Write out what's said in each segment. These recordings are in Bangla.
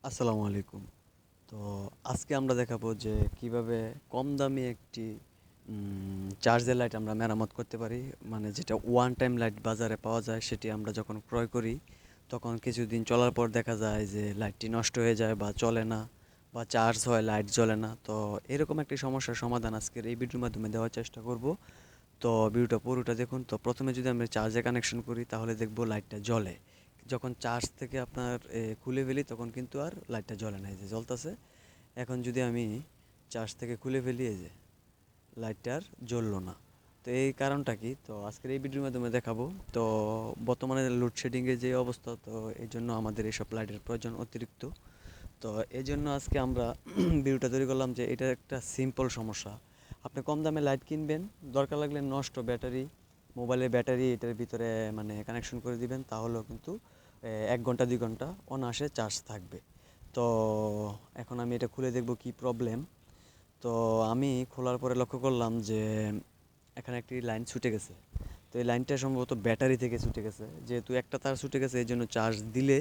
আসসালামু আলাইকুম। তো আজকে আমরা দেখাবো যে কিভাবে কম দামি একটি চার্জের লাইট আমরা মেরামত করতে পারি। মানে যেটা ওয়ান টাইম লাইট বাজারে পাওয়া যায়, সেটি আমরা যখন ক্রয় করি তখন কিছুদিন চলার পর দেখা যায় যে লাইটটি নষ্ট হয়ে যায় বা চলে না, বা চার্জ হয় লাইট জ্বলে না। তো এরকম একটি সমস্যার সমাধান আজকের এই ভিডিওর মাধ্যমে দেওয়ার চেষ্টা করব। তো ভিডিওটা পুরোটা দেখুন। তো প্রথমে যদি আমরা চার্জে কানেকশন করি তাহলে দেখব লাইটটা জ্বলে। যখন চার্জ থেকে আপনার খুলে ফেলি তখন কিন্তু আর লাইটটা জ্বলে না, এই যে জ্বলতেছে। এখন যদি আমি চার্জ থেকে খুলে ফেলি, এই যে লাইটটা আর জ্বললো না। তো এই কারণটা কি, তো আজকের এই ভিডিওর মাধ্যমে দেখাবো। তো বর্তমানে লোডশেডিংয়ের যে অবস্থা, তো এই জন্য আমাদের এইসব লাইটের প্রয়োজন অতিরিক্ত। তো এই জন্য আজকে আমরা ভিডিওটা তৈরি করলাম যে এটা একটা সিম্পল সমস্যা। আপনি কম দামে লাইট কিনবেন, দরকার লাগলে নষ্ট ব্যাটারি, মোবাইলের ব্যাটারি এটার ভিতরে মানে কানেকশন করে দিবেন, তাহলেও কিন্তু 1 ঘন্টা 2 ঘন্টা অনায়াসে চার্জ থাকবে। তো এখন আমি এটা খুলে দেখব কি প্রবলেম। তো আমি খোলার পরে লক্ষ্য করলাম যে এখানে একটি লাইন ছুটে গেছে। তো এই লাইনটা সম্ভবত ব্যাটারি থেকে ছুটে গেছে, যেহেতু একটা তার ছুটে গেছে এই জন্য চার্জ দিলে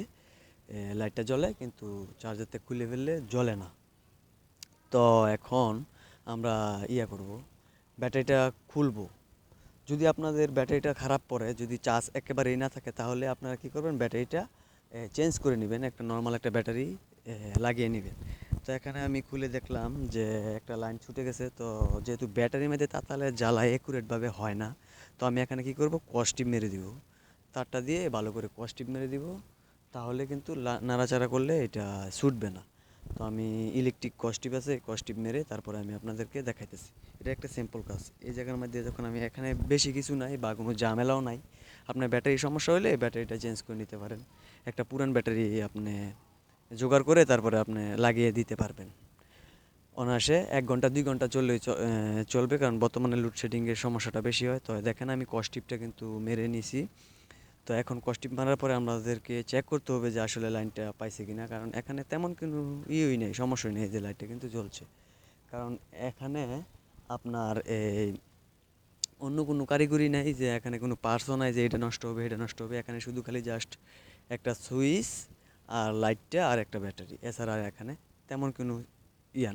লাইটটা জ্বলে, কিন্তু চার্জার থেকে খুলে ফেললে জ্বলে না। তো এখন আমরা করব, ব্যাটারিটা খুলবো। যদি আপনাদের ব্যাটারিটা খারাপ পড়ে, যদি চার্জ একেবারেই না থাকে, তাহলে আপনারা কী করবেন, ব্যাটারিটা চেঞ্জ করে নেবেন, একটা নর্মাল একটা ব্যাটারি লাগিয়ে নেবেন। তো এখানে আমি খুলে দেখলাম যে একটা লাইন ছুটে গেছে। তো যেহেতু ব্যাটারির মধ্যে তাতালে জ্বালায় একুরেটভাবে হয় না, তো আমি এখানে কি করব, কস্টিপ মেরে দিব, তারটা দিয়ে ভালো করে কস্টিপ মেরে দিব। তাহলে কিন্তু নাড়াচাড়া করলে এটা ছুটবে না। তো আমি ইলেকট্রিক কস্টিপ আছে, কস্টিপ মেরে তারপরে আমি আপনাদেরকে দেখাইতেছি। এটা একটা সিম্পল কাজ। এই জায়গার মধ্যে যখন আমি এখানে বেশি কিছু নাই বা কোনো ঝামেলাও নাই, আপনার ব্যাটারি সমস্যা হলে ব্যাটারিটা চেঞ্জ করে নিতে পারেন। একটা পুরান ব্যাটারি আপনি জোগাড় করে তারপরে আপনি লাগিয়ে দিতে পারবেন অনায়াসে। 1 ঘন্টা 2 ঘন্টা চললেই চলবে, কারণ বর্তমানে লোডশেডিংয়ের সমস্যাটা বেশি হয়। তো দেখেন আমি কস্টিপটা কিন্তু মেরে নিছি। তো এখন কস্টিপ মারার পরে আমাদেরকে চেক করতে হবে যে আসলে লাইনটা পাইছে কিনা, কারণ এখানে তেমন কোনো ইয়েই নেই, সমস্যাই নেই যে লাইটটা কিন্তু জ্বলছে। কারণ এখানে আপনার এই অন্য কোনো কারিগরি নাই, যে এখানে কোনো পার্টসও নাই যে এটা নষ্ট হবে এটা নষ্ট হবে। এখানে শুধু খালি জাস্ট একটা সুইচ আর লাইটটা আর একটা ব্যাটারি, এছাড়া আর এখানে তেমন কোনো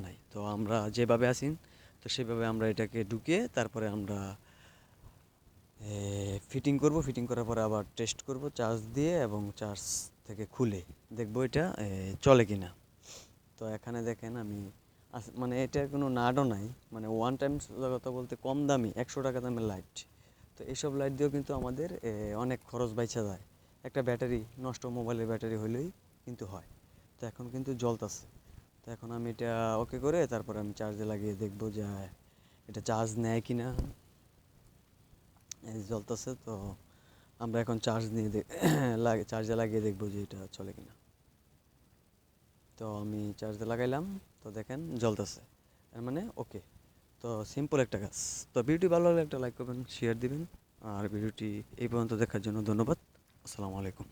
নাই। তো আমরা যেভাবে আছি, তো সেভাবে আমরা এটাকে ঢুকিয়ে তারপরে আমরা ফিটিং করব। ফিটিং করার পরে আবার টেস্ট করব চার্জ দিয়ে, এবং চার্জ থেকে খুলে দেখব এটা চলে কি না। তো এখানে দেখেন আমি মানে এটার কোনো নাটও নাই, মানে ওয়ান টাইম কথা বলতে কম দামি 100 টাকা দামের লাইট। তো এইসব লাইট দিয়েও কিন্তু আমাদের অনেক খরচ বাইচা যায়। একটা ব্যাটারি নষ্ট, মোবাইলের ব্যাটারি হলেই কিন্তু হয়। তো এখন কিন্তু জ্বলতেছে। তো এখন আমি এটা ওকে করে তারপরে আমি চার্জে লাগিয়ে দেখব যে এটা চার্জ নেয় কি না। এই জ্বলতেছে। তো আমরা এখন চার্জ নিয়ে চার্জে লাগিয়ে দেখব যে এটা চলে কিনা। তো আমি চার্জে লাগাইলাম, তো দেখেন জ্বলতেছে, তার মানে ওকে। তো সিম্পল একটা কাজ। তো ভিডিওটি ভালো লাগলে একটা লাইক করবেন, শেয়ার দিবেন। আর ভিডিওটি এই পর্যন্ত দেখার জন্য ধন্যবাদ। আসসালামু আলাইকুম।